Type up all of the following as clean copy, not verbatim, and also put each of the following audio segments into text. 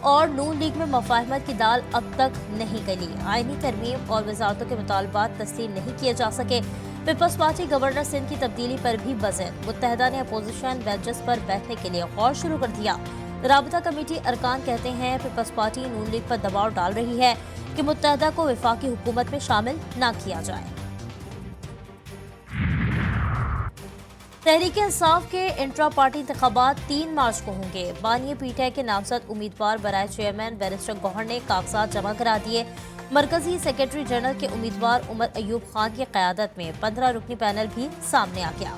और नून लीग में मुफाहमत की दाल अब तक नहीं गली। आईनी तरमीम और वजारतों के मुतालबात तस्लीम नहीं किए जा सके। पीपल्स पार्टी गवर्नर सिंध की तब्दीली पर भी बज़ेर। मुत्तहदा ने अपोजिशन बेंचेस पर बैठने के लिए गौर शुरू कर दिया। राबता कमेटी अरकान कहते हैं पीपल्स पार्टी नून लीग पर दबाव डाल रही है कि मुत्तहदा को वफाकी हुकूमत में शामिल न किया जाए। तहरीक इंसाफ के इंट्रा पार्टी इंतखाबात 3 मार्च को होंगे। बानी पीटीआई के नामजद उम्मीदवार बराए चेयरमैन बैरिस्टर गौहर ने कागजात जमा करा दिए। मरकजी सेक्रेटरी जनरल के उम्मीदवार उमर अयूब खान की क़यादत में 15 रुकनी पैनल भी सामने आ गया।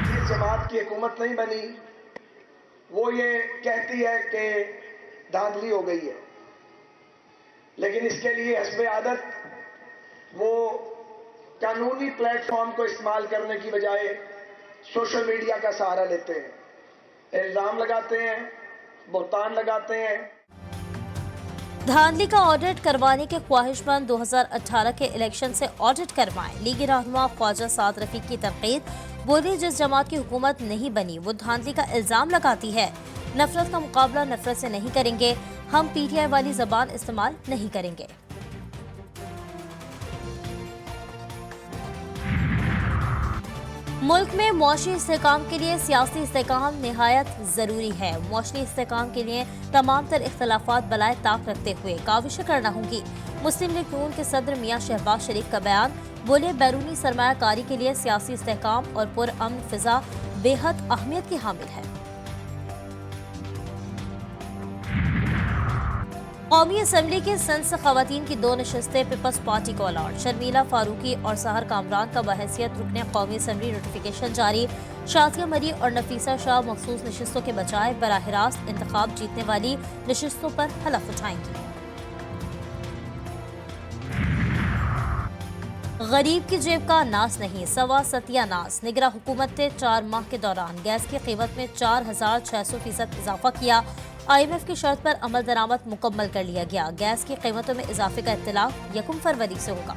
जिस जमात की हुकूमत नहीं बनी वो ये कहती है कि धांधली हो गई है, लेकिन इसके लिए हस्बे आदत वो कानूनी प्लेटफॉर्म को इस्तेमाल करने की बजाय सोशल मीडिया का सहारा लेते हैं, इल्जाम लगाते हैं, बुहतान लगाते हैं। धांधली का ऑडिट करवाने के ख्वाहिशमंद 2018 के इलेक्शन से ऑडिट करवाएं। लीगी रहनुमा ख्वाजा साद रफीक की तनकीद। बोली जिस जमात की हुकूमत नहीं बनी वो धांधली का इल्जाम लगाती है। नफरत का मुकाबला नफरत से नहीं करेंगे, हम पीटीआई वाली जबान इस्तेमाल नहीं करेंगे। मुल्क में मुआशी इस्तेहकाम के लिए सियासी इस्तेहकाम निहायत ज़रूरी है। मुआशी इस्तेहकाम के लिए तमाम तर इख्तलाफात बलाए ताक रखते हुए काविशें करना होंगी। मुस्लिम लीग नून के सदर मियां शहबाज शरीफ का बयान। बोले बैरूनी सरमायाकारी के लिए सियासी इस्तेहकाम और पुरअमन फिजा बेहद अहमियत की हामिल है। कौमी असम्बली के संसद से खवातीन की 2 नशस्तें पीपल्स पार्टी को अलॉट। शर्मीला फारूकी और सहर कामरान का बहैसियत रुकने कौमी असम्बली नोटिफिकेशन जारी। शातिया मरी और नफीसा शाह मखसूस नशस्तों के बजाय बराह रास्त इंतखाब जीतने वाली नशस्तों पर हलफ उठाएंगी। गरीब की जेब का नास नहीं, सवा सत्यानाश। निगरां हुकूमत ने 4 माह के दौरान गैस की कीमत में 4600% इजाफा किया। IMF की शर्त पर अमल दरामद मुकम्मल कर लिया गया। गैस की कीमतों में इजाफे का इत्तलाक 1 फरवरी से होगा।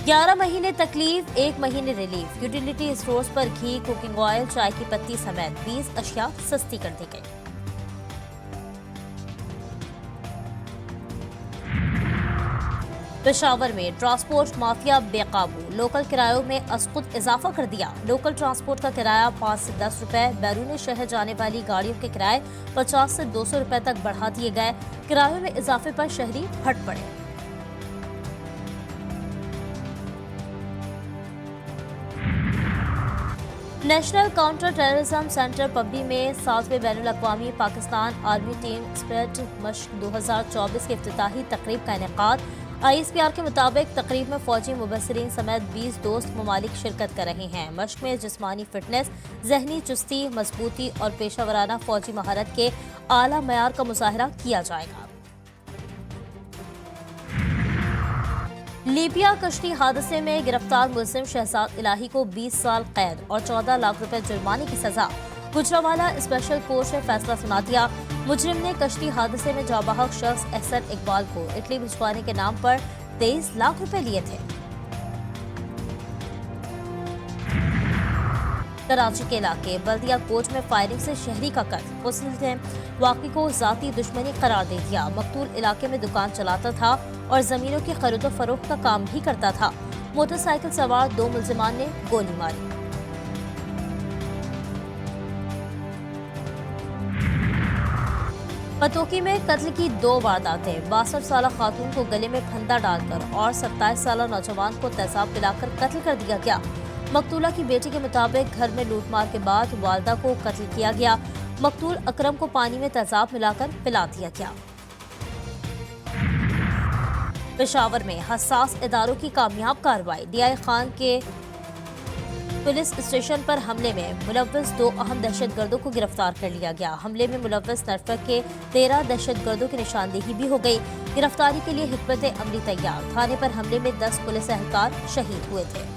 ग्यारह महीने तकलीफ, 1 महीने रिलीफ। यूटिलिटी स्टोर्स पर घी, कुकिंग ऑयल, चाय की पत्ती समेत 20 अशिया सस्ती कर दी गई। पेशावर में ट्रांसपोर्ट माफिया बेकाबू। लोकल किरायों में असकुत इजाफा कर दिया। लोकल ट्रांसपोर्ट का किराया 5 से 10 रुपए, बैरून शहर जाने वाली गाड़ियों के किराए 50 से 200 रुपए तक बढ़ा दिए गए। किरायों में इजाफे पर शहरी फट पड़े। नेशनल काउंटर टेररिज्म सेंटर पब्बी में 7वें बैनुल-अक़वामी पाकिस्तान आर्मी टीम स्पिरिट मश्क 2024 की इफ्तिताही तकरीब का इनेकाद। ISPR के मुताबिक तकरीब में फौजी मुबस्सिरीन समेत 20 दोस्त ममालिक शिरकत कर रहे हैं। मश्क में जिस्मानी फिटनेस, जहनी चुस्ती, मजबूती और पेशा वराना फौजी महारत के आला मयार का मुजाहरा किया जाएगा। लीबिया कश्ती हादसे में गिरफ्तार मुलजिम शहजाद इलाही को 20 साल कैद और 14 लाख रुपए जुर्माने की सजा। गुजरावाला स्पेशल कोर्ट ने फैसला सुना दिया। मुजरिम ने कश्ती हादसे में जाबाहक शख्स एहसन इकबाल को इटली भिजवाने के नाम पर 23 लाख रुपए लिए थे। कराची के इलाके बल्दिया कोट में फायरिंग से शहरी का कत्ल। पुलिस ने वाक़ई को जाती दुश्मनी करार दे दिया। मकतूल इलाके में दुकान चलाता था और जमीनों की खरीदो फरोख्त का काम भी करता था। मोटरसाइकिल सवार 2 मुलजिमान ने गोली मारी। पतोकी में कत्ल की 2 वारदातें। 62 साल खातून को गले में फंदा डालकर और 27 साल नौजवान को तेजाब पिलाकर कत्ल कर दिया गया। मकतूला की बेटी के मुताबिक घर में लूटमार के बाद वालदा को कत्ल किया गया। मकतूल अकरम को पानी में तेजाब मिलाकर पिला दिया गया। पेशावर में हसास इदारों की कामयाब कार्रवाई। DI खान के पुलिस स्टेशन पर हमले में मुलव्वस 2 अहम दहशतगर्दों को गिरफ्तार कर लिया गया। हमले में मुलव्वस नरफक के 13 दहशतगर्दों की निशानदेही भी हो गई। गिरफ्तारी के लिए हिकमत अमली तैयार। थाने पर हमले में 10 पुलिस एहलकार शहीद हुए थे।